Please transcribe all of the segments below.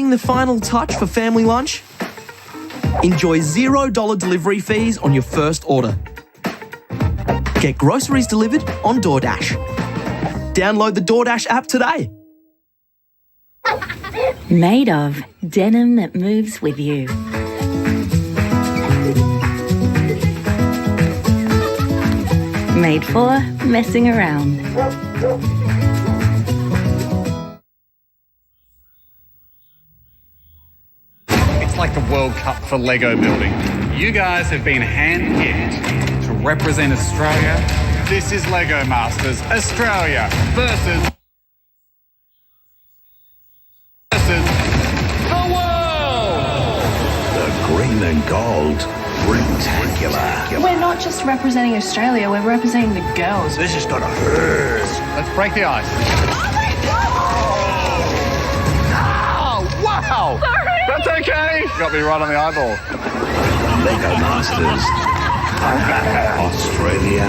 Putting the final touch for family lunch? Enjoy $0 delivery fees on your first order. Get groceries delivered on DoorDash. Download the DoorDash app today. Made of denim that moves with you. Made for messing around. It's like the World Cup for Lego building. You guys have been hand-picked to represent Australia. This is Lego Masters Australia versus the world. The green and gold, rectangular. We're not just representing Australia, we're representing the girls. This has got to hurt. Let's break the ice. Oh, wow! Sorry! That's okay. Got me right on the eyeball. Lego Masters. Australia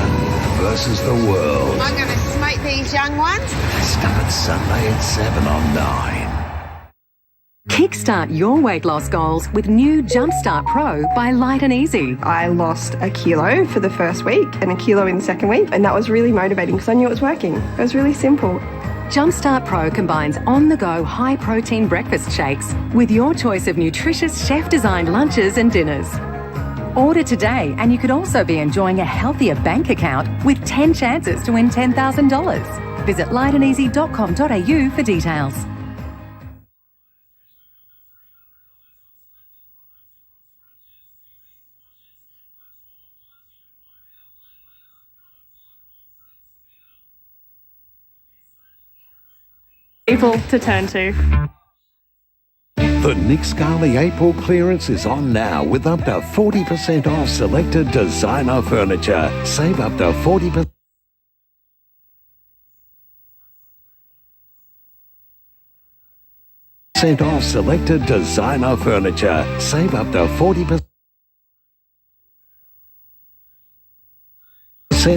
versus the world. I'm going to smite these young ones. Starts Sunday at 7 on 9. Kickstart your weight loss goals with new Jumpstart Pro by Light and Easy. I lost a kilo for the first week and a kilo in the second week, and that was really motivating because I knew it was working. It was really simple. Jumpstart Pro combines on-the-go high-protein breakfast shakes with your choice of nutritious chef-designed lunches and dinners. Order today and you could also be enjoying a healthier bank account with 10 chances to win $10,000. Visit lightandeasy.com.au for details. People to turn to. The Nick Scali April clearance is on now with up to 40% off selected designer furniture. Save up to 40% off selected designer furniture. Save up to 40%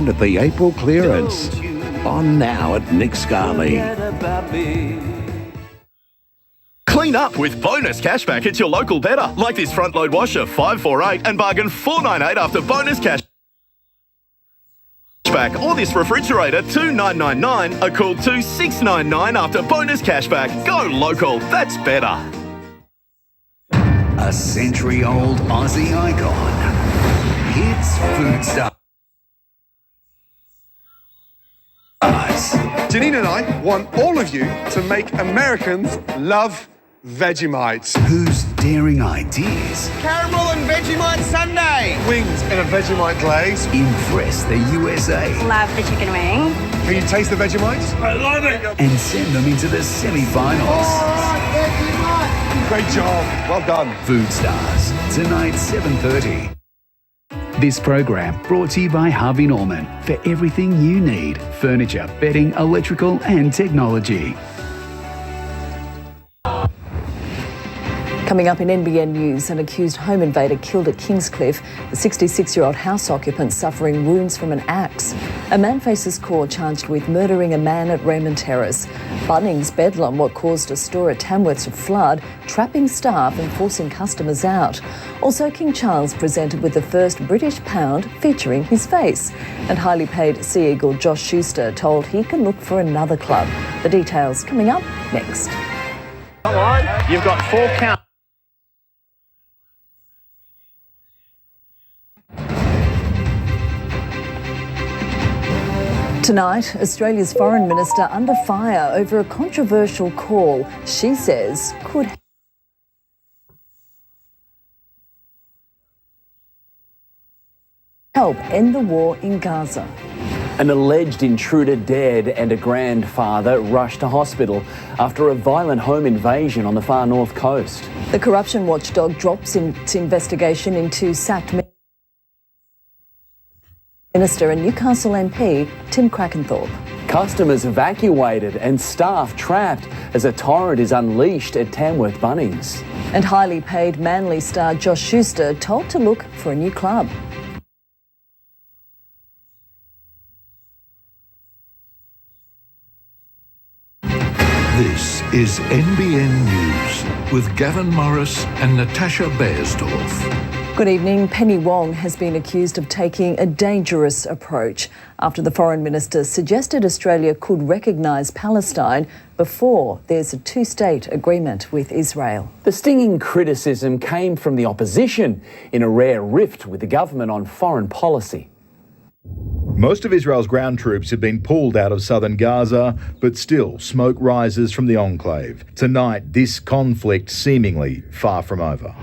at the April clearance. On now at Nick Scali. Clean up with bonus cashback at your local Better. Like this front load washer, $548 and bargain $498 after bonus cashback. Or this refrigerator, $2,999, a cool $2,699 after bonus cashback. Go local, that's better. A century-old Aussie icon. It's Food Star. Janine and I want all of you to make Americans love Vegemite. Whose daring ideas Caramel and Vegemite Sundae. Wings in a Vegemite glaze. impress the USA Love the chicken wing. Can you taste the Vegemite? I love it. and send them into the semi-finals? Great job. Well done. Food Stars, tonight 7:30. This program brought to you by Harvey Norman for everything you need: furniture, bedding, electrical and technology. Coming up in NBN News, an accused home invader killed at Kingscliff. The 66-year-old house occupant suffering wounds from an axe. A man faces court charged with murdering a man at Raymond Terrace. Bunnings bedlam what caused a store at Tamworth to flood, trapping staff and forcing customers out. Also, King Charles presented with the first British pound featuring his face. And highly paid Sea Eagle Josh Schuster told he can look for another club. The details coming up next. Come on, you've got 4 counts. Tonight, Australia's Foreign Minister under fire over a controversial call she says could help end the war in Gaza. An alleged intruder dead and a grandfather rushed to hospital after a violent home invasion on the far north coast. The corruption watchdog drops its investigation into sacked Minister and Newcastle MP Tim Crackenthorpe. Customers evacuated and staff trapped as a torrent is unleashed at Tamworth Bunnings. And highly paid Manly star Josh Schuster told to look for a new club. This is NBN News with Gavin Morris and Natasha Beyersdorf. Good evening. Penny Wong has been accused of taking a dangerous approach after the Foreign Minister suggested Australia could recognise Palestine before there's a two-state agreement with Israel. The stinging criticism came from the opposition in a rare rift with the government on foreign policy. Most of Israel's ground troops have been pulled out of southern Gaza, but still smoke rises from the enclave. Tonight, this conflict seemingly far from over.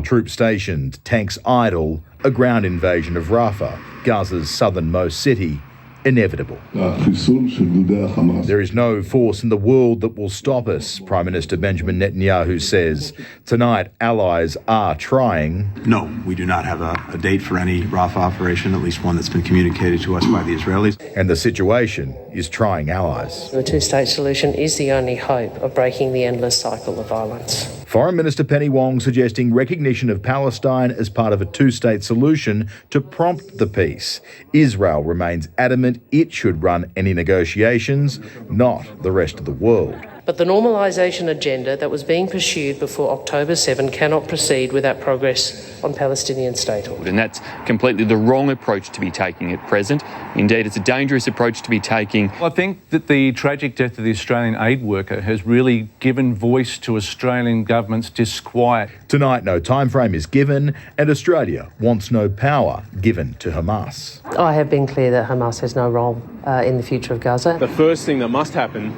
Troops stationed, tanks idle, a ground invasion of Rafah, Gaza's southernmost city, inevitable. There is no force in the world that will stop us, Prime Minister Benjamin Netanyahu says. Tonight, allies are trying. No, we do not have a date for any Rafah operation, at least one that's been communicated to us by the Israelis. And the situation is trying allies. The two-state solution is the only hope of breaking the endless cycle of violence. Foreign Minister Penny Wong suggesting recognition of Palestine as part of a two-state solution to prompt the peace. Israel remains adamant it should run any negotiations, not the rest of the world. But the normalisation agenda that was being pursued before October 7 cannot proceed without progress on Palestinian statehood. And that's completely the wrong approach to be taking at present. Indeed, it's a dangerous approach to be taking. I think that the tragic death of the Australian aid worker has really given voice to Australian government's disquiet. Tonight, no time frame is given, and Australia wants no power given to Hamas. I have been clear that Hamas has no role in the future of Gaza. The first thing that must happen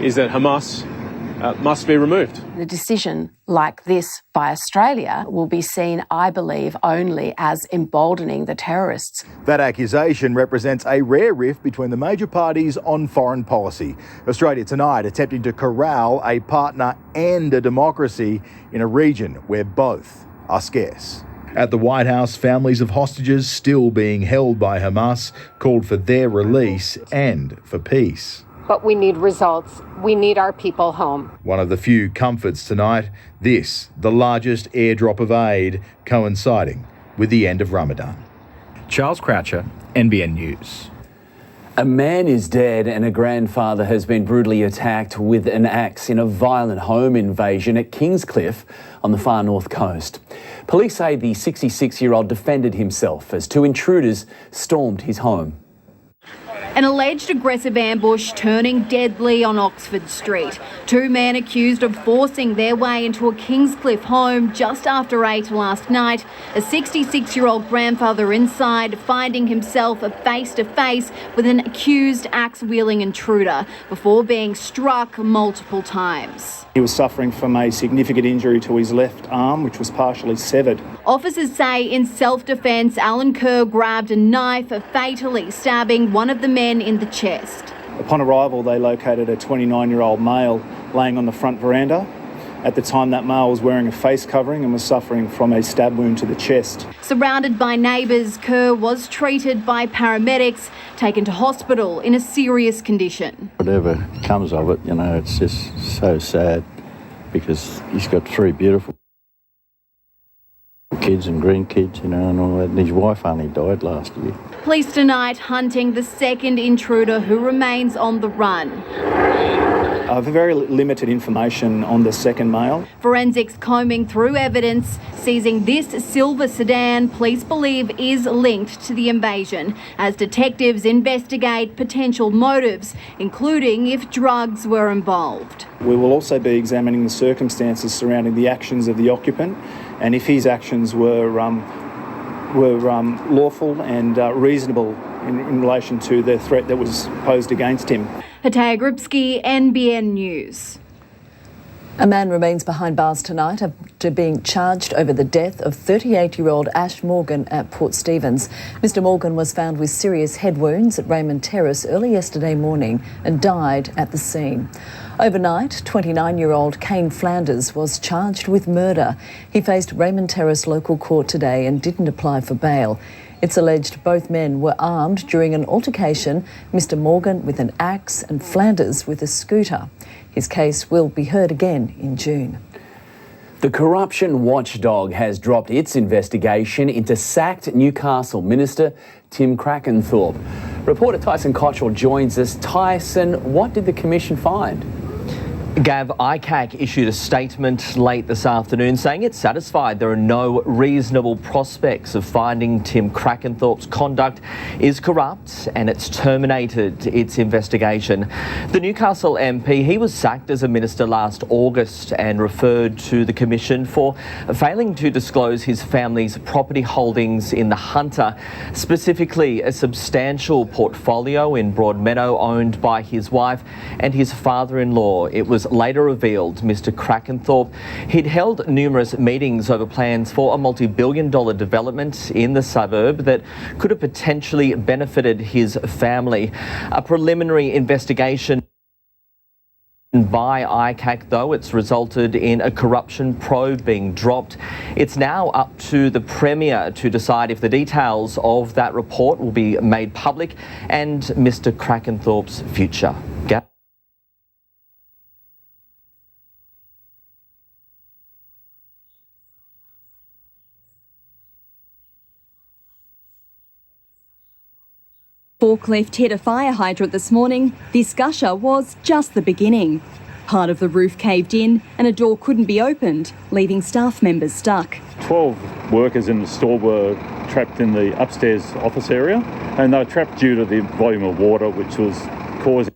is that Hamas must be removed. The decision like this by Australia will be seen, I believe, only as emboldening the terrorists. That accusation represents a rare rift between the major parties on foreign policy. Australia tonight attempting to corral a partner and a democracy in a region where both are scarce. At the White House, families of hostages still being held by Hamas called for their release and for peace. But we need results. We need our people home. One of the few comforts tonight, this, the largest airdrop of aid coinciding with the end of Ramadan. Charles Croucher, NBN News. A man is dead and a grandfather has been brutally attacked with an axe in a violent home invasion at Kingscliff on the far north coast. Police say the 66-year-old defended himself as two intruders stormed his home. An alleged aggressive ambush turning deadly on Oxford Street. Two men accused of forcing their way into a Kingscliff home just after 8 last night. A 66-year-old grandfather inside finding himself face-to-face with an accused axe-wielding intruder before being struck multiple times. He was suffering from a significant injury to his left arm, which was partially severed. Officers say in self-defence, Alan Kerr grabbed a knife, fatally stabbing one of the men in the chest. Upon arrival, they located a 29-year-old male laying on the front veranda. At the time, that male was wearing a face covering and was suffering from a stab wound to the chest. Surrounded by neighbours, Kerr was treated by paramedics, taken to hospital in a serious condition. Whatever comes of it, it's just so sad because he's got 3 beautiful kids and grandkids, and all that. And his wife only died last year. Police tonight hunting the second intruder who remains on the run. Very limited information on the second male. Forensics combing through evidence, seizing this silver sedan police believe is linked to the invasion as detectives investigate potential motives, including if drugs were involved. We will also be examining the circumstances surrounding the actions of the occupant and if his actions were lawful and reasonable in relation to the threat that was posed against him. Hataya Gripsky, NBN News. A man remains behind bars tonight after being charged over the death of 38-year-old Ash Morgan at Port Stephens. Mr Morgan was found with serious head wounds at Raymond Terrace early yesterday morning and died at the scene. Overnight, 29-year-old Kane Flanders was charged with murder. He faced Raymond Terrace local court today and didn't apply for bail. It's alleged both men were armed during an altercation, Mr Morgan with an axe and Flanders with a scooter. His case will be heard again in June. The corruption watchdog has dropped its investigation into sacked Newcastle Minister Tim Krakenthorpe. Reporter Tyson Cottrell joins us. Tyson, what did the Commission find? Gav, ICAC issued a statement late this afternoon saying it's satisfied there are no reasonable prospects of finding Tim Krakenthorpe's conduct is corrupt and it's terminated its investigation. The Newcastle MP, he was sacked as a minister last August and referred to the Commission for failing to disclose his family's property holdings in the Hunter, specifically a substantial portfolio in Broadmeadow owned by his wife and his father-in-law. It was later revealed Mr Krakenthorpe, he'd held numerous meetings over plans for a multi-billion-dollar development in the suburb that could have potentially benefited his family. A preliminary investigation by ICAC, though, it's resulted in a corruption probe being dropped. It's now up to the Premier to decide if the details of that report will be made public and Mr Krakenthorpe's future. Forklift hit a fire hydrant this morning. This gusher was just the beginning. Part of the roof caved in and a door couldn't be opened, leaving staff members stuck. 12 workers in the store were trapped in the upstairs office area, and they were trapped due to the volume of water which was causing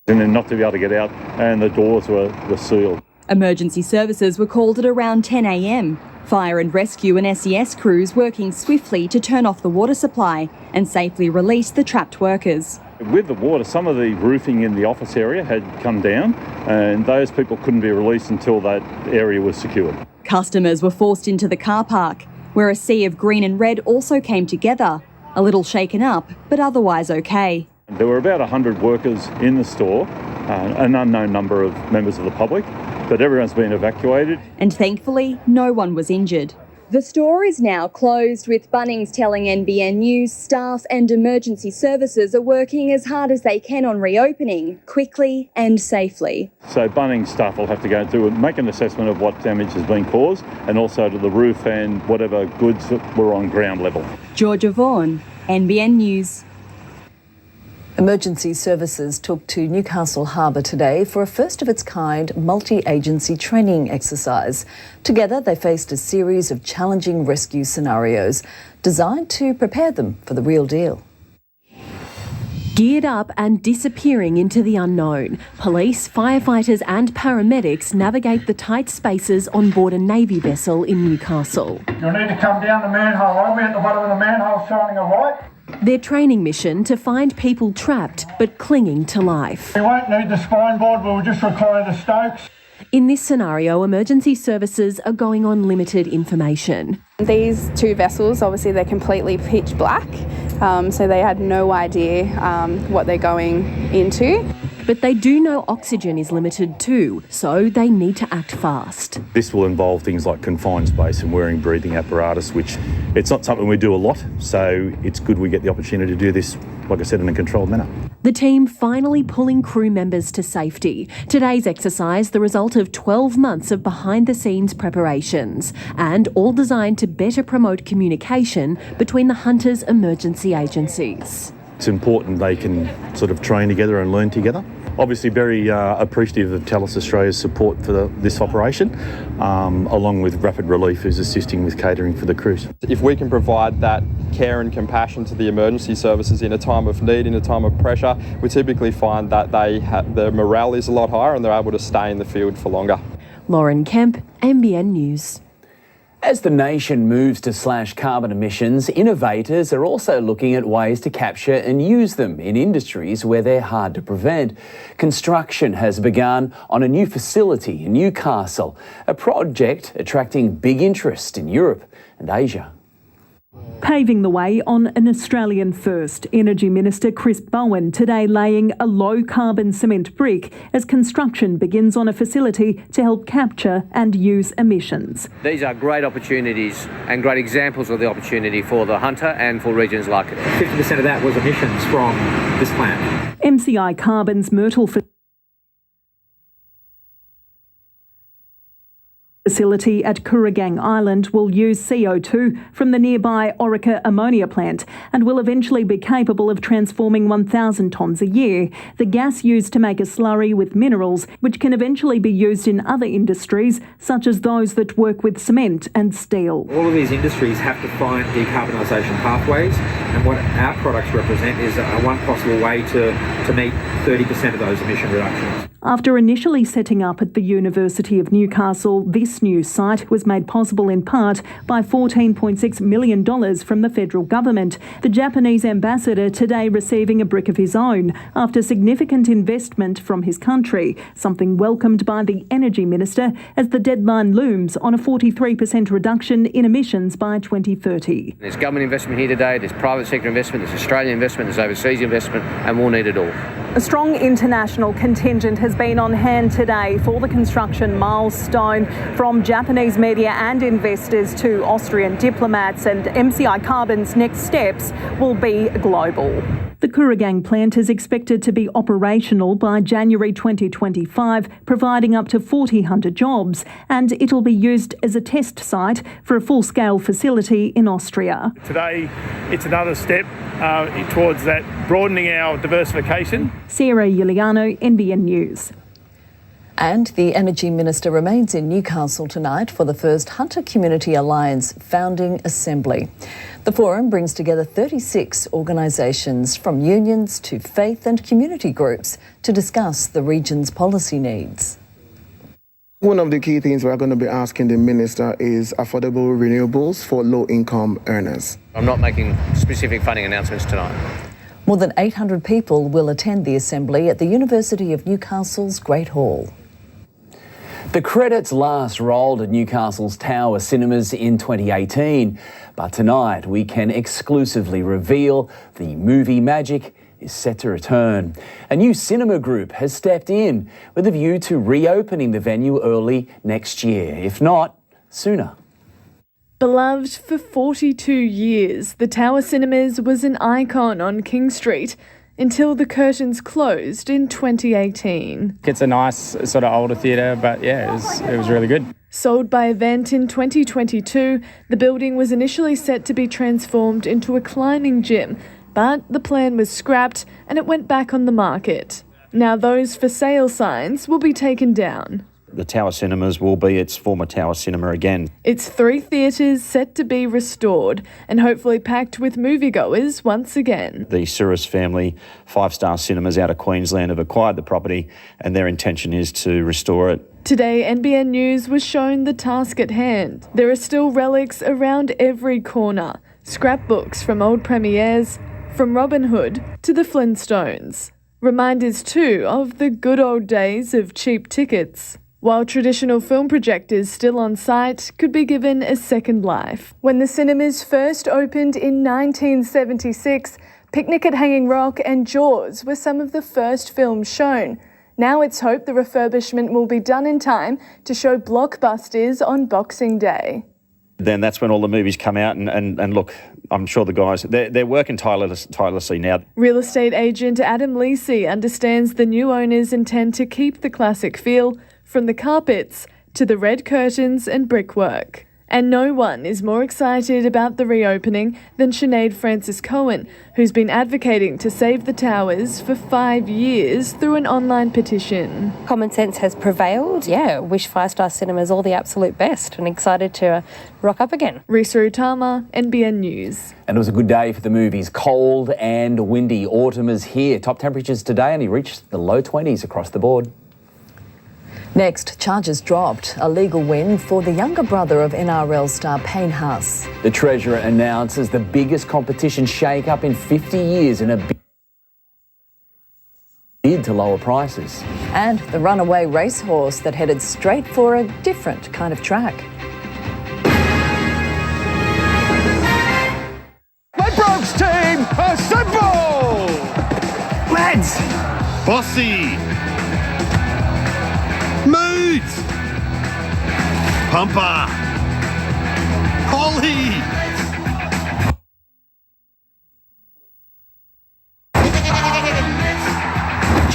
them not to be able to get out, and the doors were sealed. Emergency services were called at around 10 a.m. Fire and rescue and SES crews working swiftly to turn off the water supply and safely release the trapped workers. With the water, some of the roofing in the office area had come down, and those people couldn't be released until that area was secured. Customers were forced into the car park, where a sea of green and red also came together, a little shaken up, but otherwise okay. There were about 100 workers in the store, an unknown number of members of the public, but everyone's been evacuated. And thankfully, no one was injured. The store is now closed, with Bunnings telling NBN News staff and emergency services are working as hard as they can on reopening, quickly and safely. So Bunnings staff will have to go through and make an assessment of what damage has been caused, and also to the roof and whatever goods that were on ground level. Georgia Vaughan, NBN News. Emergency services took to Newcastle Harbour today for a first-of-its-kind multi-agency training exercise. Together, they faced a series of challenging rescue scenarios designed to prepare them for the real deal. Geared up and disappearing into the unknown, police, firefighters and paramedics navigate the tight spaces on board a Navy vessel in Newcastle. You'll need to come down the manhole. I'll be at the bottom of the manhole shining a light. Their training mission to find people trapped but clinging to life. We won't need the spine board, we'll just require the stokes. In this scenario, emergency services are going on limited information. These two vessels, obviously they're completely pitch black, so they had no idea what they're going into. But they do know oxygen is limited too, so they need to act fast. This will involve things like confined space and wearing breathing apparatus, which it's not something we do a lot, so it's good we get the opportunity to do this, like I said, in a controlled manner. The team finally pulling crew members to safety. Today's exercise, the result of 12 months of behind-the-scenes preparations, and all designed to better promote communication between the Hunter's emergency agencies. It's important they can sort of train together and learn together. Obviously very appreciative of TELUS Australia's support for this operation, along with Rapid Relief, who's assisting with catering for the crews. If we can provide that care and compassion to the emergency services in a time of need, in a time of pressure, we typically find that their morale is a lot higher and they're able to stay in the field for longer. Lauren Kemp, NBN News. As the nation moves to slash carbon emissions, innovators are also looking at ways to capture and use them in industries where they're hard to prevent. Construction has begun on a new facility in Newcastle, a project attracting big interest in Europe and Asia. Paving the way on an Australian first, Energy Minister Chris Bowen today laying a low-carbon cement brick as construction begins on a facility to help capture and use emissions. These are great opportunities and great examples of the opportunity for the Hunter and for regions like it. 50% of that was emissions from this plant. MCI Carbon's Myrtle Facility at Kooragang Island will use CO2 from the nearby Orica ammonia plant and will eventually be capable of transforming 1,000 tonnes a year. The gas used to make a slurry with minerals, which can eventually be used in other industries, such as those that work with cement and steel. All of these industries have to find decarbonisation pathways, and what our products represent is one possible way to meet 30% of those emission reductions. After initially setting up at the University of Newcastle, this new site was made possible in part by $14.6 million from the federal government. The Japanese ambassador today receiving a brick of his own after significant investment from his country, something welcomed by the Energy Minister as the deadline looms on a 43% reduction in emissions by 2030. There's government investment here today, there's private sector investment, there's Australian investment, there's overseas investment, and we'll need it all. A strong international contingent has been on hand today for the construction milestone, from Japanese media and investors to Austrian diplomats, and MCI Carbon's next steps will be global. The Kooragang plant is expected to be operational by January 2025, providing up to 4,000 jobs, and it'll be used as a test site for a full-scale facility in Austria. Today, it's another step towards that broadening our diversification. Sarah Giuliano, NBN News. And the Energy Minister remains in Newcastle tonight for the first Hunter Community Alliance founding assembly. The forum brings together 36 organisations, from unions to faith and community groups, to discuss the region's policy needs. One of the key things we're going to be asking the Minister is affordable renewables for low-income earners. I'm not making specific funding announcements tonight. More than 800 people will attend the assembly at the University of Newcastle's Great Hall. The credits last rolled at Newcastle's Tower Cinemas in 2018, but tonight we can exclusively reveal the movie magic is set to return. A new cinema group has stepped in with a view to reopening the venue early next year, if not sooner. Beloved for 42 years, the Tower Cinemas was an icon on King Street until the curtains closed in 2018. It's a nice sort of older theatre, but yeah, it was really good. Sold by Event in 2022, the building was initially set to be transformed into a climbing gym, but the plan was scrapped and it went back on the market. Now those for sale signs will be taken down. The Tower Cinemas will be its former Tower Cinema again. It's 3 theatres set to be restored and hopefully packed with moviegoers once again. The Souris family, 5-star cinemas out of Queensland, have acquired the property and their intention is to restore it. Today, NBN News was shown the task at hand. There are still relics around every corner. Scrapbooks from old premieres, from Robin Hood to the Flintstones. Reminders too of the good old days of cheap tickets. While traditional film projectors still on site could be given a second life. When the cinemas first opened in 1976, Picnic at Hanging Rock and Jaws were some of the first films shown. Now it's hoped the refurbishment will be done in time to show blockbusters on Boxing Day. Then that's when all the movies come out and look, I'm sure the guys, they're working tirelessly now. Real estate agent Adam Lisi understands the new owners intend to keep the classic feel, from the carpets to the red curtains and brickwork. And no one is more excited about the reopening than Sinead Francis-Cohen, who's been advocating to save the towers for 5 years through an online petition. Common sense has prevailed. Yeah, wish 5-star cinemas all the absolute best and excited to rock up again. Risa Utama, NBN News. And it was a good day for the movies. Cold and windy. Autumn is here. Top temperatures today only reached the low 20s across the board. Next, charges dropped. A legal win for the younger brother of NRL star Payne Haas. The Treasurer announces the biggest competition shake-up in 50 years in a bid to lower prices. And the runaway racehorse that headed straight for a different kind of track. Ladbrokes team, assemble! Lads! Bossy! Moods! Pumper! Holly!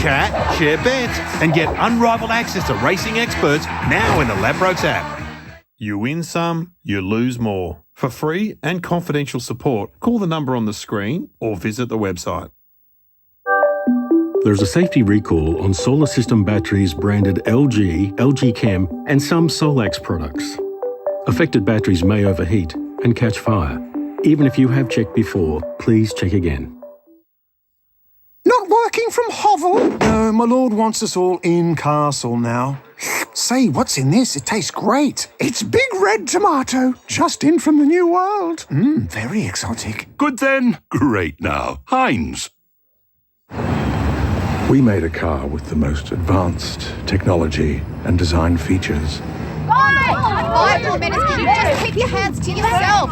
Chat, share bets, and get unrivaled access to racing experts now in the Ladbrokes app. You win some, you lose more. For free and confidential support, call the number on the screen or visit the website. There's a safety recall on solar system batteries branded LG, LG Chem and some Solax products. Affected batteries may overheat and catch fire. Even if you have checked before, please check again. Not working from Hovel? No, my lord wants us all in castle now. Say, what's in this? It tastes great. It's big red tomato, just in from the New World. Very exotic. Good then. Great now. Heinz. We made a car with the most advanced technology and design features. 5 more minutes. Can you just keep your hands to yourself?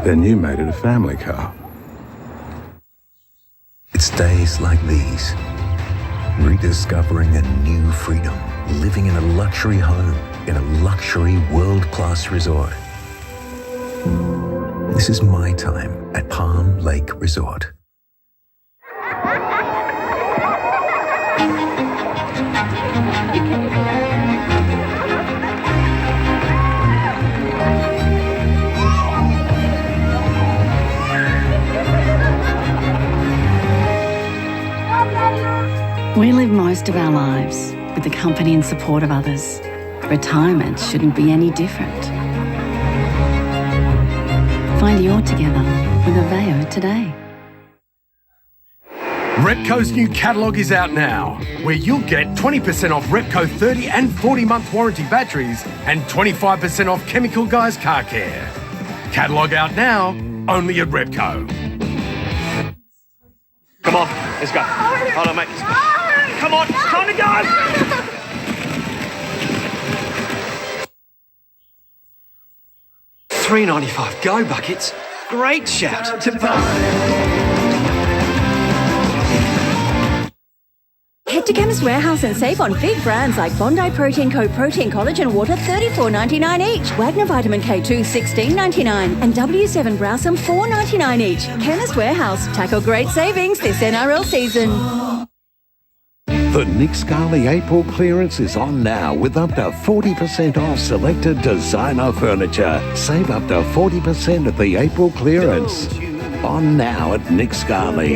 Then you made it a family car. It's days like these, rediscovering a new freedom, living in a luxury home, in a luxury world-class resort. This is my time at Palm Lake Resort. We live most of our lives with the company and support of others. Retirement shouldn't be any different. Find your together with Aveo today. Repco's new catalogue is out now, where you'll get 20% off Repco 30 and 40-month warranty batteries and 25% off Chemical Guys car care. Catalogue out now, only at Repco. Come on, let's go. Hold on, mate. Come on, it's time to go! $3.95. Go, Buckets. Great shout. Head to Chemist Warehouse and save on big brands like Bondi Protein Co. Protein Collagen Water $34.99 each, Wagner Vitamin K2 $16.99 and W7 Browsome $4.99 each. Chemist Warehouse, tackle great savings this NRL season. The Nick Scali April clearance is on now with up to 40% off selected designer furniture. Save up to 40% at the April clearance. On now at Nick Scali.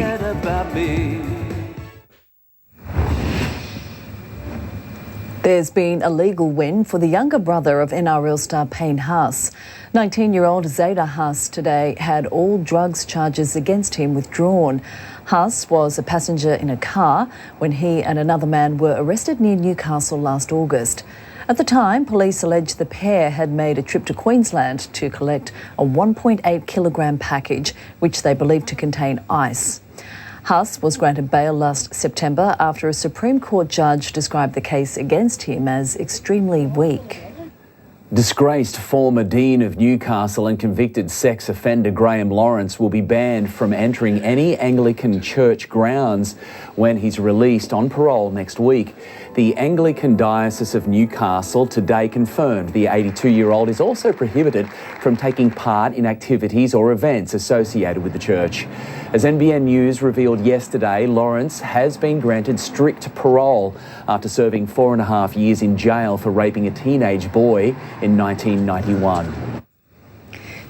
There's been a legal win for the younger brother of NRL star Payne Haas. 19-year-old Zayda Haas today had all drugs charges against him withdrawn. Haas was a passenger in a car when he and another man were arrested near Newcastle last August. At the time, police alleged the pair had made a trip to Queensland to collect a 1.8 kilogram package, which they believed to contain ice. Haas was granted bail last September after a Supreme Court judge described the case against him as extremely weak. Disgraced former Dean of Newcastle and convicted sex offender Graham Lawrence will be banned from entering any Anglican church grounds when he's released on parole next week. The Anglican Diocese of Newcastle today confirmed the 82-year-old is also prohibited from taking part in activities or events associated with the church. As NBN News revealed yesterday, Lawrence has been granted strict parole after serving 4.5 years in jail for raping a teenage boy in 1991.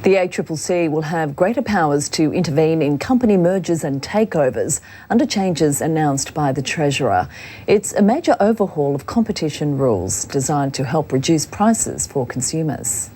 The ACCC will have greater powers to intervene in company mergers and takeovers under changes announced by the Treasurer. It's a major overhaul of competition rules designed to help reduce prices for consumers.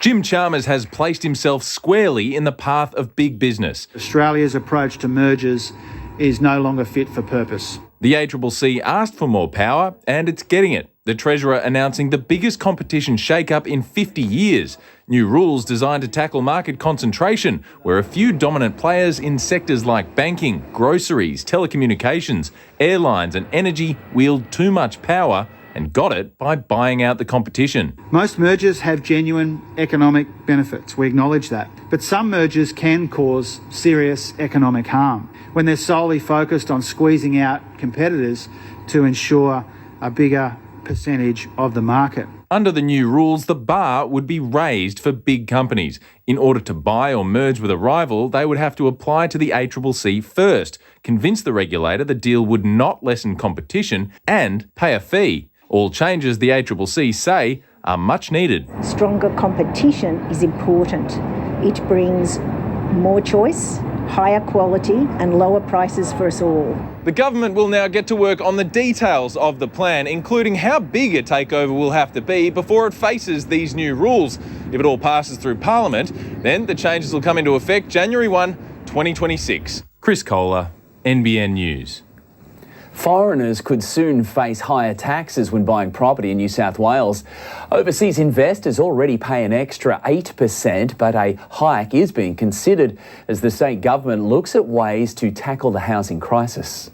Jim Chalmers has placed himself squarely in the path of big business. Australia's approach to mergers is no longer fit for purpose. The ACCC asked for more power, and it's getting it. The Treasurer announcing the biggest competition shake-up in 50 years. New rules designed to tackle market concentration, where a few dominant players in sectors like banking, groceries, telecommunications, airlines and energy wield too much power and got it by buying out the competition. Most mergers have genuine economic benefits, we acknowledge that. But some mergers can cause serious economic harm when they're solely focused on squeezing out competitors to ensure a bigger percentage of the market. Under the new rules, the bar would be raised for big companies. In order to buy or merge with a rival, they would have to apply to the ACCC first, convince the regulator the deal would not lessen competition, and pay a fee. All changes, the ACCC say, are much needed. Stronger competition is important. It brings more choice, higher quality and lower prices for us all. The government will now get to work on the details of the plan, including how big a takeover will have to be before it faces these new rules. If it all passes through Parliament, then the changes will come into effect January 1, 2026. Chris Kohler, NBN News. Foreigners could soon face higher taxes when buying property in New South Wales. Overseas investors already pay an extra 8%, but a hike is being considered as the state government looks at ways to tackle the housing crisis.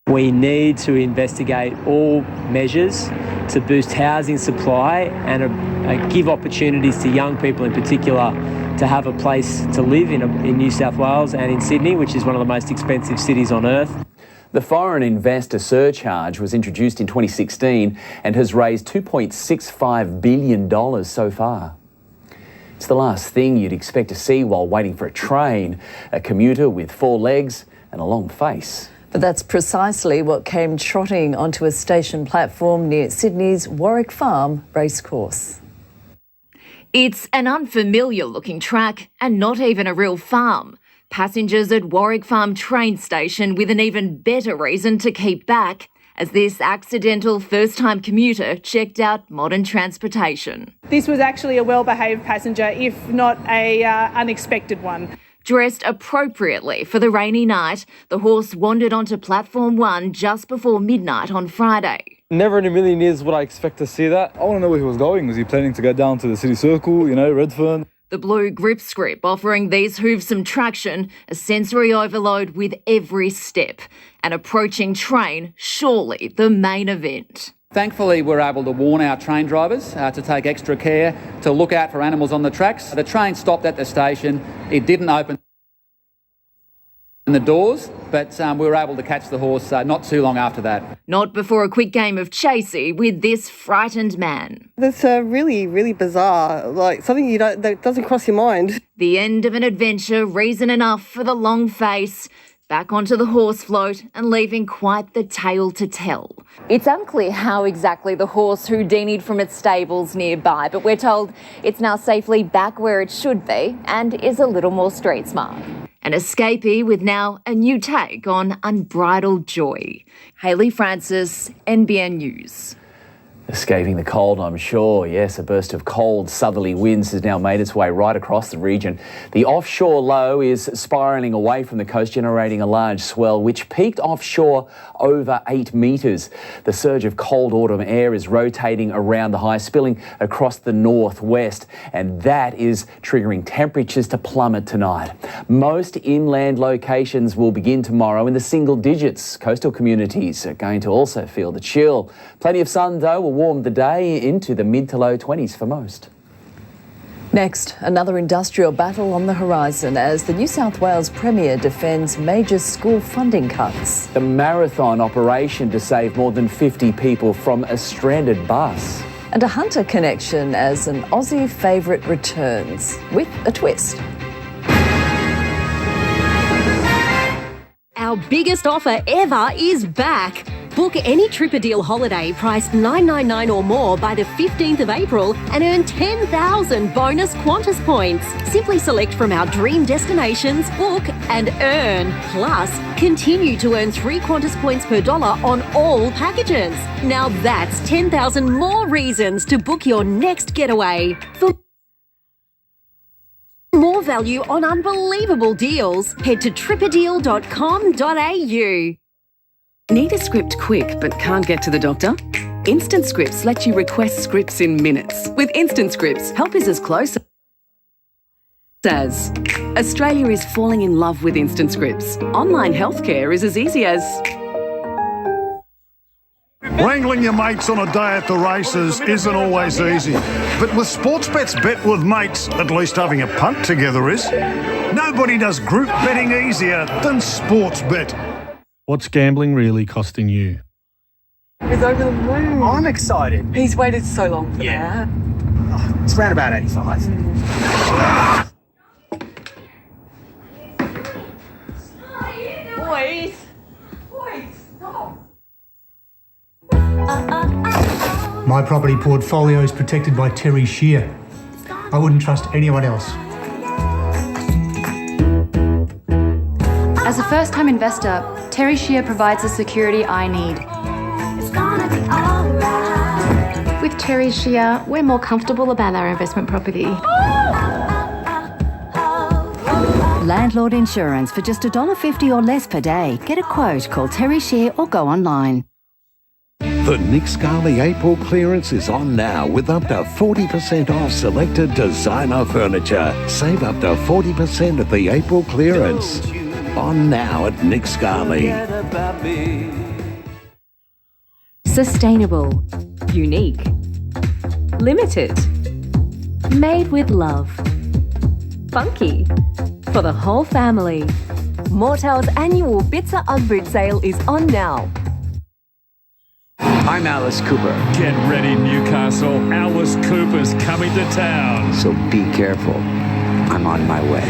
We need to investigate all measures to boost housing supply and give opportunities to young people in particular to have a place to live in New South Wales and in Sydney, which is one of the most expensive cities on earth. The foreign investor surcharge was introduced in 2016 and has raised $2.65 billion so far. It's the last thing you'd expect to see while waiting for a train, a commuter with 4 legs and a long face. But that's precisely what came trotting onto a station platform near Sydney's Warwick Farm racecourse. It's an unfamiliar-looking track and not even a real farm. Passengers at Warwick Farm train station with an even better reason to keep back as this accidental first-time commuter checked out modern transportation. This was actually a well-behaved passenger, if not a unexpected one. Dressed appropriately for the rainy night, the horse wandered onto Platform 1 just before midnight on Friday. Never in a million years would I expect to see that. I want to know where he was going. Was he planning to go down to the city circle, Redfern? The blue grip script offering these hooves some traction, a sensory overload with every step. An approaching train, surely the main event. Thankfully, we're able to warn our train drivers to take extra care to look out for animals on the tracks. The train stopped at the station. It didn't open the doors, but we were able to catch the horse not too long after that. Not before a quick game of chasey with this frightened man. That's really, really bizarre, like something that doesn't cross your mind. The end of an adventure, reason enough for the long face. Back onto the horse float and leaving quite the tale to tell. It's unclear how exactly the horse Houdini'd from its stables nearby, but we're told it's now safely back where it should be and is a little more street smart. An escapee with now a new take on unbridled joy. Hayley Francis, NBN News. Escaping the cold, I'm sure. Yes, a burst of cold southerly winds has now made its way right across the region. The offshore low is spiralling away from the coast, generating a large swell, which peaked offshore over 8 metres. The surge of cold autumn air is rotating around the high, spilling across the northwest, and that is triggering temperatures to plummet tonight. Most inland locations will begin tomorrow in the single digits. Coastal communities are going to also feel the chill. Plenty of sun, though, will warm the day into the mid to low 20s for most. Next, another industrial battle on the horizon as the New South Wales Premier defends major school funding cuts. The marathon operation to save more than 50 people from a stranded bus. And a Hunter connection as an Aussie favourite returns with a twist. Our biggest offer ever is back. Book any Trip-A-Deal holiday priced $9.99 or more by the 15th of April and earn 10,000 bonus Qantas points. Simply select from our dream destinations, book and earn. Plus, continue to earn 3 Qantas points per dollar on all packages. Now that's 10,000 more reasons to book your next getaway. For more value on unbelievable deals, head to tripadeal.com.au. Need a script quick but can't get to the doctor? Instant Scripts lets you request scripts in minutes. With Instant Scripts, help is as close as. Australia is falling in love with Instant Scripts. Online healthcare is as easy as. Wrangling your mates on a day at the races isn't always easy. But with Sportsbet's Bet with Mates, at least having a punt together is. Nobody does group betting easier than Sportsbet. What's gambling really costing you? He's over the moon. I'm excited. He's waited so long for that. It's around about 85. Boys, stop. My property portfolio is protected by Terry Shear. I wouldn't trust anyone else. As a first-time investor, Terry Shear provides the security I need. With Terry Shear, we're more comfortable about our investment property. Landlord insurance for just $1.50 or less per day. Get a quote, call Terry Shear or go online. The Nick Scali April clearance is on now with up to 40% off selected designer furniture. Save up to 40% at the April clearance. On now at Nick Scali. Sustainable, unique, limited, made with love, funky, for the whole family. Mortel's annual Bitzer Ugg sale is on now. I'm Alice Cooper. Get ready, Newcastle. Alice Cooper's coming to town. So be careful. I'm on my way.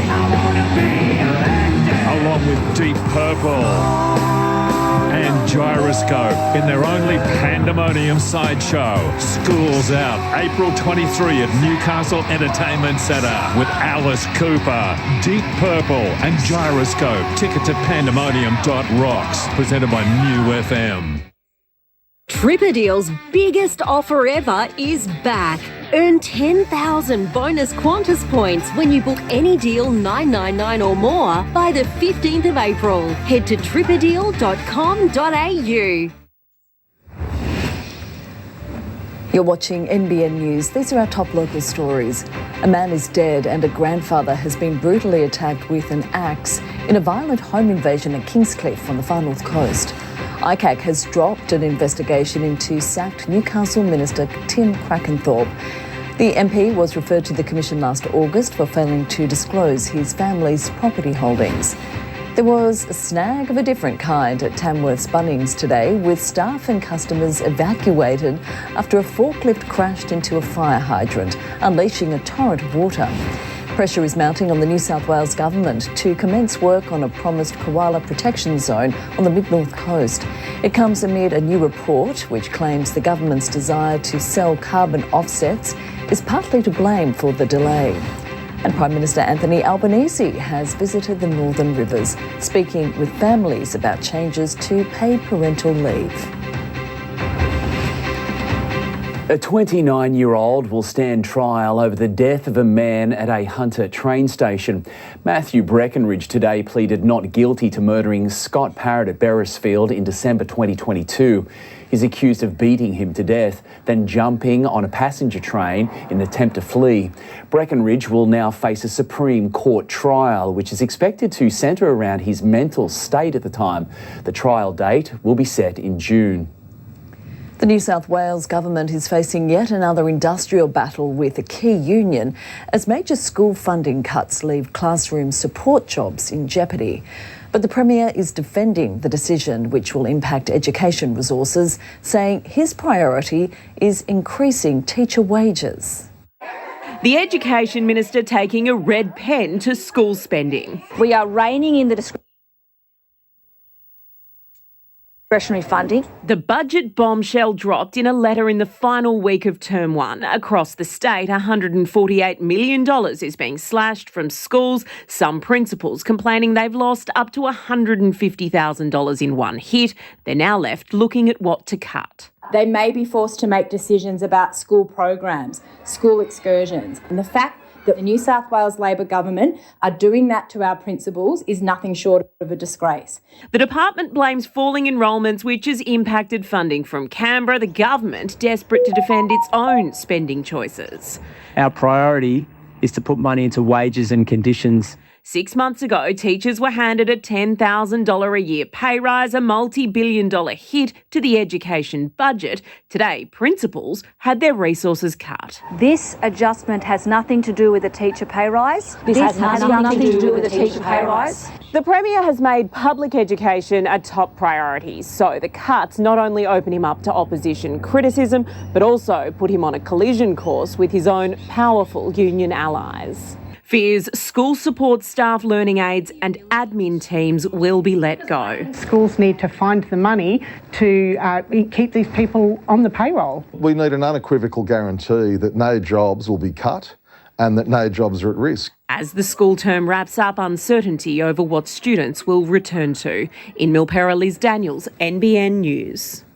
Along with Deep Purple and Gyroscope in their only pandemonium sideshow. School's Out, April 23 at Newcastle Entertainment Centre with Alice Cooper, Deep Purple and Gyroscope. Ticket to pandemonium.rocks. Presented by New FM. Tripadeal's biggest offer ever is back. Earn 10,000 bonus Qantas points when you book any deal $9.99 or more by the 15th of April. Head to tripadeal.com.au. You're watching NBN News. These are our top local stories. A man is dead and a grandfather has been brutally attacked with an axe in a violent home invasion at Kingscliff on the far north coast. ICAC has dropped an investigation into sacked Newcastle Minister Tim Crackenthorpe. The MP was referred to the Commission last August for failing to disclose his family's property holdings. There was a snag of a different kind at Tamworth's Bunnings today, with staff and customers evacuated after a forklift crashed into a fire hydrant, unleashing a torrent of water. Pressure is mounting on the New South Wales Government to commence work on a promised koala protection zone on the mid-north coast. It comes amid a new report which claims the government's desire to sell carbon offsets is partly to blame for the delay. And Prime Minister Anthony Albanese has visited the Northern Rivers, speaking with families about changes to paid parental leave. A 29-year-old will stand trial over the death of a man at a Hunter train station. Matthew Breckenridge today pleaded not guilty to murdering Scott Parrott at Beyersdorf in December 2022. He's accused of beating him to death, then jumping on a passenger train in an attempt to flee. Breckenridge will now face a Supreme Court trial, which is expected to centre around his mental state at the time. The trial date will be set in June. The New South Wales Government is facing yet another industrial battle with a key union as major school funding cuts leave classroom support jobs in jeopardy. But the Premier is defending the decision, which will impact education resources, saying his priority is increasing teacher wages. The Education Minister taking a red pen to school spending. We are reining in the discretionary funding. The budget bombshell dropped in a letter in the final week of Term 1. Across the state, $148 million is being slashed from schools, some principals complaining they've lost up to $150,000 in one hit. They're now left looking at what to cut. They may be forced to make decisions about school programs, school excursions, and the fact that the New South Wales Labor government are doing that to our principals is nothing short of a disgrace. The department blames falling enrolments, which has impacted funding from Canberra, the government desperate to defend its own spending choices. Our priority is to put money into wages and conditions. 6 months ago, teachers were handed a $10,000 a year pay rise, a multi-billion-dollar hit to the education budget. Today, principals had their resources cut. This adjustment has nothing to do with a teacher pay rise. This has nothing to do with a teacher pay rise. The Premier has made public education a top priority, so the cuts not only open him up to opposition criticism, but also put him on a collision course with his own powerful union allies. fears school support staff, learning aides and admin teams will be let go. Schools need to find the money to keep these people on the payroll. We need an unequivocal guarantee that no jobs will be cut and that no jobs are at risk. As the school term wraps up, uncertainty over what students will return to. In Milperra, Liz Daniels, NBN News.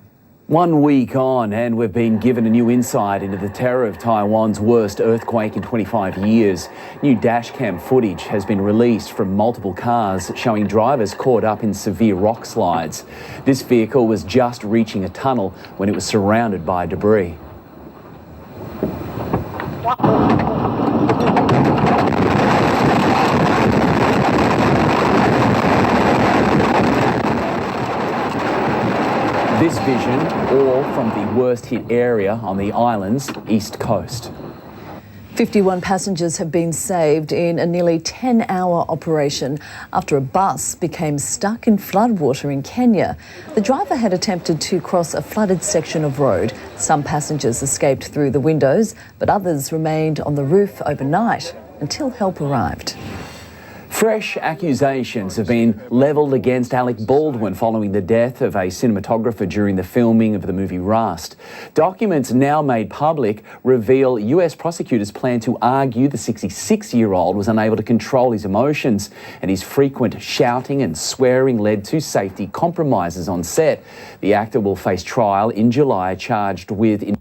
1 week on, and we've been given a new insight into the terror of Taiwan's worst earthquake in 25 years. New dashcam footage has been released from multiple cars showing drivers caught up in severe rock slides. This vehicle was just reaching a tunnel when it was surrounded by debris. This vision, all from the worst hit area on the island's east coast. 51 passengers have been saved in a nearly 10-hour operation after a bus became stuck in floodwater in Kenya. The driver had attempted to cross a flooded section of road. Some passengers escaped through the windows, but others remained on the roof overnight until help arrived. Fresh accusations have been levelled against Alec Baldwin following the death of a cinematographer during the filming of the movie Rust. Documents now made public reveal US prosecutors plan to argue the 66-year-old was unable to control his emotions, and his frequent shouting and swearing led to safety compromises on set. The actor will face trial in July, charged with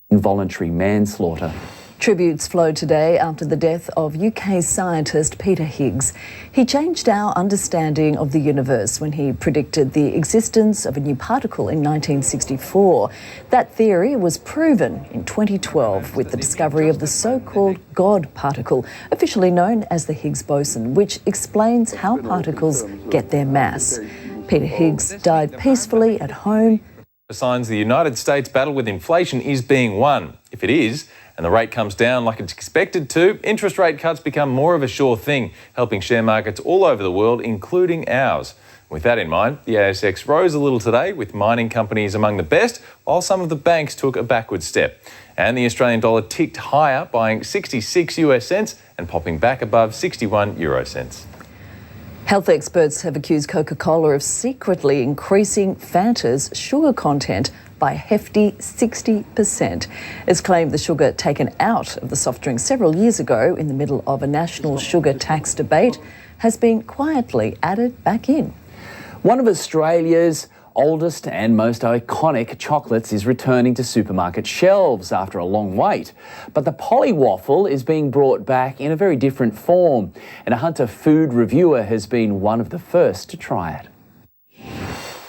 involuntary manslaughter. Tributes flowed today after the death of UK scientist Peter Higgs. He changed our understanding of the universe when he predicted the existence of a new particle in 1964. That theory was proven in 2012 with the discovery of the so-called God particle, officially known as the Higgs boson, which explains how particles get their mass. Peter Higgs died peacefully at home. Signs the United States battle with inflation is being won. If it is, and the rate comes down like it's expected to, interest rate cuts become more of a sure thing, helping share markets all over the world, including ours. With that in mind, the ASX rose a little today, with mining companies among the best, while some of the banks took a backward step. And the Australian dollar ticked higher, buying 66 US cents and popping back above 61 euro cents. Health experts have accused Coca-Cola of secretly increasing Fanta's sugar content by a hefty 60%. It's claimed the sugar taken out of the soft drink several years ago in the middle of a national sugar tax debate has been quietly added back in. One of Australia's oldest and most iconic chocolates is returning to supermarket shelves after a long wait. But the Polly Waffle is being brought back in a very different form, and a Hunter food reviewer has been one of the first to try it.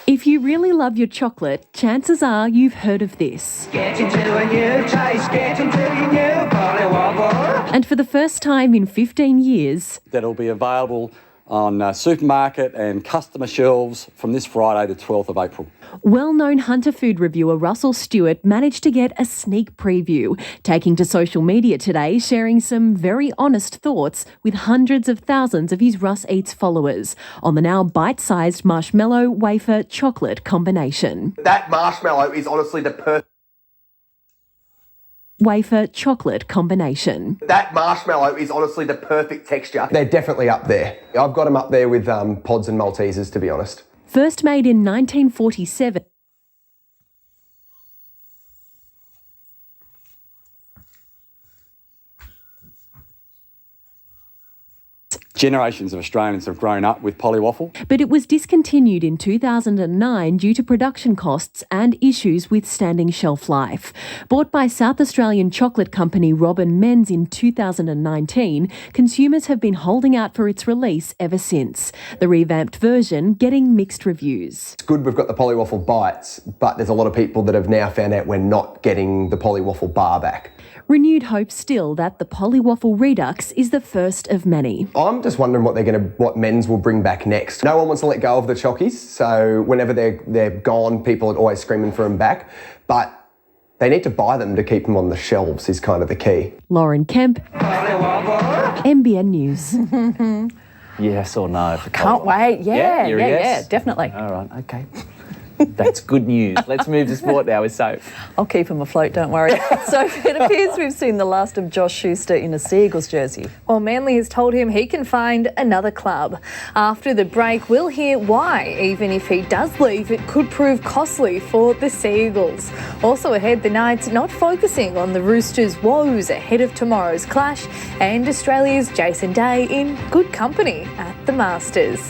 If you really love your chocolate, chances are you've heard of this. Get into a new taste, get into your new Polly Waffle. And for the first time in 15 years, that'll be available on supermarket and customer shelves from this Friday, the 12th of April. well-known Hunter food reviewer Russell Stewart managed to get a sneak preview, taking to social media today, sharing some very honest thoughts with hundreds of thousands of his Russ Eats followers on the now bite-sized marshmallow wafer chocolate combination. That marshmallow is honestly the perfect wafer chocolate combination. That marshmallow is honestly the perfect texture. They're definitely up there. I've got them up there with Pods and Maltesers, to be honest. First made in 1947. Generations of Australians have grown up with Polly Waffle. But it was discontinued in 2009 due to production costs and issues with standing shelf life. Bought by South Australian chocolate company Robin Men's in 2019, consumers have been holding out for its release ever since. The revamped version getting mixed reviews. It's good we've got the Polly Waffle bites, but there's a lot of people that have now found out we're not getting the Polly Waffle bar back. Renewed hope still that the Polly Waffle Redux is the first of many. I'm just wondering what Men's will bring back next. No one wants to let go of the chockies, so whenever they're gone, people are always screaming for them back. But they need to buy them to keep them on the shelves is kind of the key. Lauren Kemp, NBN News. Yes or no? Can't wait. Yeah, definitely. All right, okay. That's good news. Let's move to sport now with Soap. I'll keep him afloat, don't worry. So it appears we've seen the last of Josh Schuster in a Seagulls jersey. Well, Manly has told him he can find another club. After the break, we'll hear why. Even if he does leave, it could prove costly for the Seagulls. Also ahead, the Knights not focusing on the Roosters' woes ahead of tomorrow's clash, and Australia's Jason Day in good company at the Masters.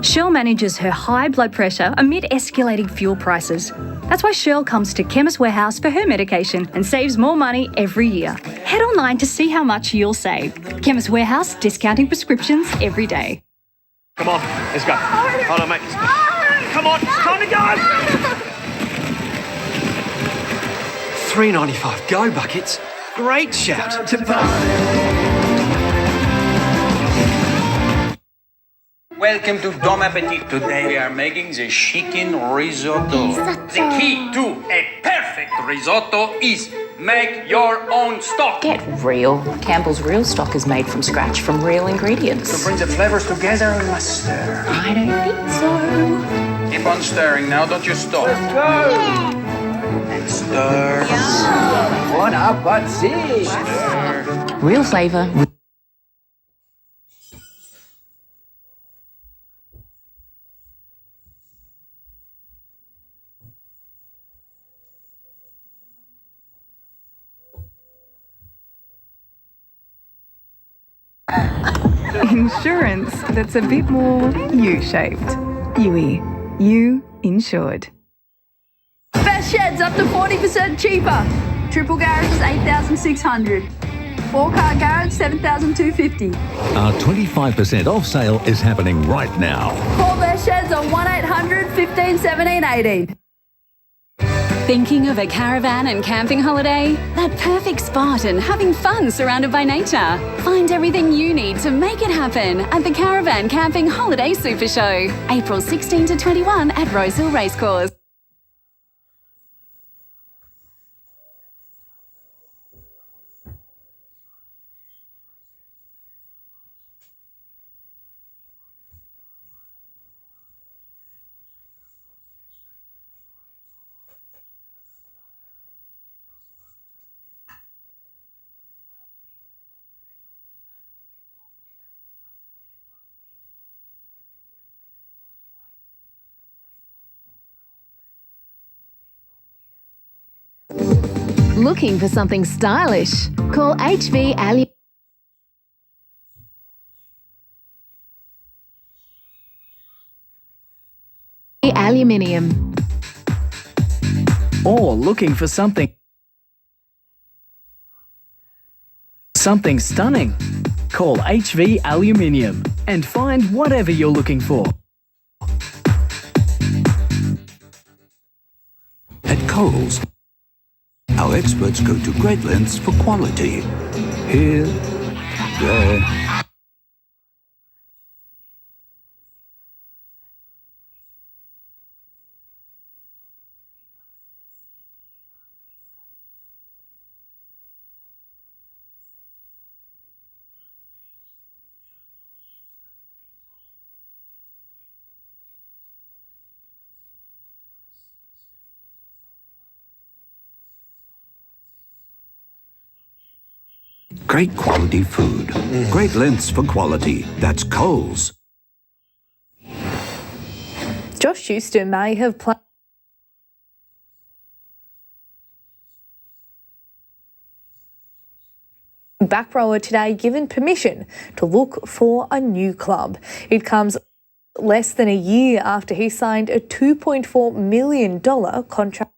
Shell manages her high blood pressure amid escalating fuel prices. That's why Shell comes to Chemist Warehouse for her medication and saves more money every year. Head online to see how much you'll save. Chemist Warehouse, discounting prescriptions every day. Come on, let's go. Hold on, mate. Come on, it's time to go. $3.95. Go, Buckets. Great shout. Welcome to Dom Appetit. Today we are making the chicken risotto. The key to a perfect risotto is make your own stock. Get real. Campbell's Real Stock is made from scratch from real ingredients. To bring the flavors together, we must stir. I don't think so. Keep on stirring now, don't you stop. Let's go. And stir. Bon appetit. Stir. Real flavour. Insurance that's a bit more U-shaped. UE. You insured. Best sheds up to 40% cheaper. Triple garage is $8,600. 4-car garage $7,250. Our 25% off sale is happening right now. Call Best Sheds on 1800 15 17 18. Thinking of a caravan and camping holiday? That perfect spot and having fun surrounded by nature. Find everything you need to make it happen at the Caravan Camping Holiday Super Show, April 16 to 21 at Rosehill Racecourse. Looking for something stylish? Call HV Aluminium. Or looking for something stunning? Call HV Aluminium and find whatever you're looking for. At Coles, our experts go to great lengths for quality. Here, there, great quality food. Great lengths for quality. That's Coles. Josh Schuster may have played back rower today given permission to look for a new club. It comes less than a year after he signed a $2.4 million contract.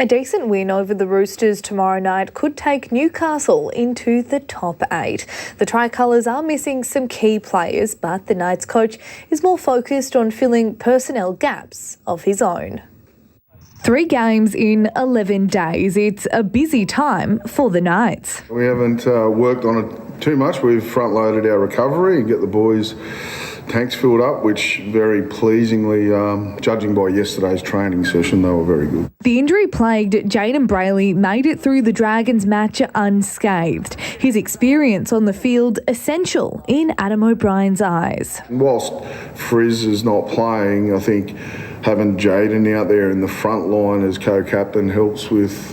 A decent win over the Roosters tomorrow night could take Newcastle into the top 8. The Tricolours are missing some key players, but the Knights coach is more focused on filling personnel gaps of his own. 3 games in 11 days. It's a busy time for the Knights. We haven't worked on it too much. We've front-loaded our recovery and get the boys' tanks filled up, which very pleasingly, judging by yesterday's training session, they were very good. The injury-plagued Jaden Brayley made it through the Dragons match unscathed. His experience on the field essential in Adam O'Brien's eyes. Whilst Frizz is not playing, I think having Jaden out there in the front line as co-captain helps with,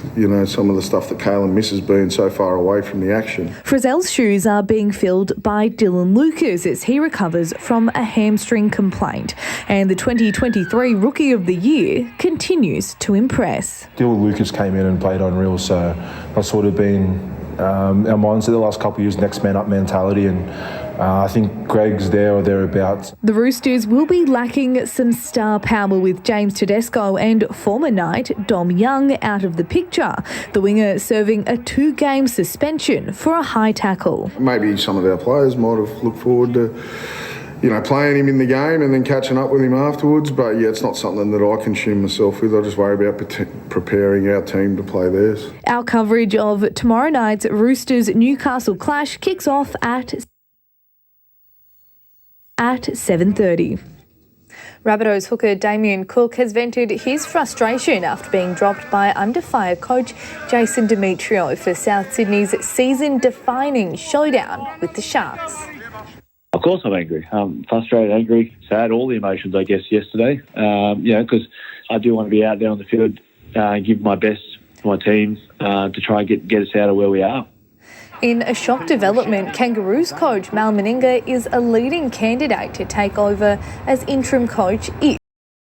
some of the stuff that Kalen misses being so far away from the action. Frizzell's shoes are being filled by Dylan Lucas as he recovers from a hamstring complaint. And the 2023 Rookie of the Year continues to impress. Dylan Lucas came in and played unreal, so that's sort of been our mindset the last couple of years, next man up mentality, and I think Greg's there or thereabouts. The Roosters will be lacking some star power with James Tedesco and former Knight Dom Young out of the picture. The winger serving a 2-game suspension for a high tackle. Maybe some of our players might have looked forward to playing him in the game and then catching up with him afterwards. But yeah, it's not something that I consume myself with. I just worry about preparing our team to play theirs. Our coverage of tomorrow night's Roosters-Newcastle clash kicks off at 7:30. Rabbitohs hooker Damien Cook has vented his frustration after being dropped by under-fire coach Jason Demetrio for South Sydney's season-defining showdown with the Sharks. Of course I'm angry. I'm frustrated, angry, sad, all the emotions, I guess, yesterday. Because I do want to be out there on the field and give my best to my team to try and get us out of where we are. In a shock development, Kangaroos coach Mal Meninga is a leading candidate to take over as interim coach if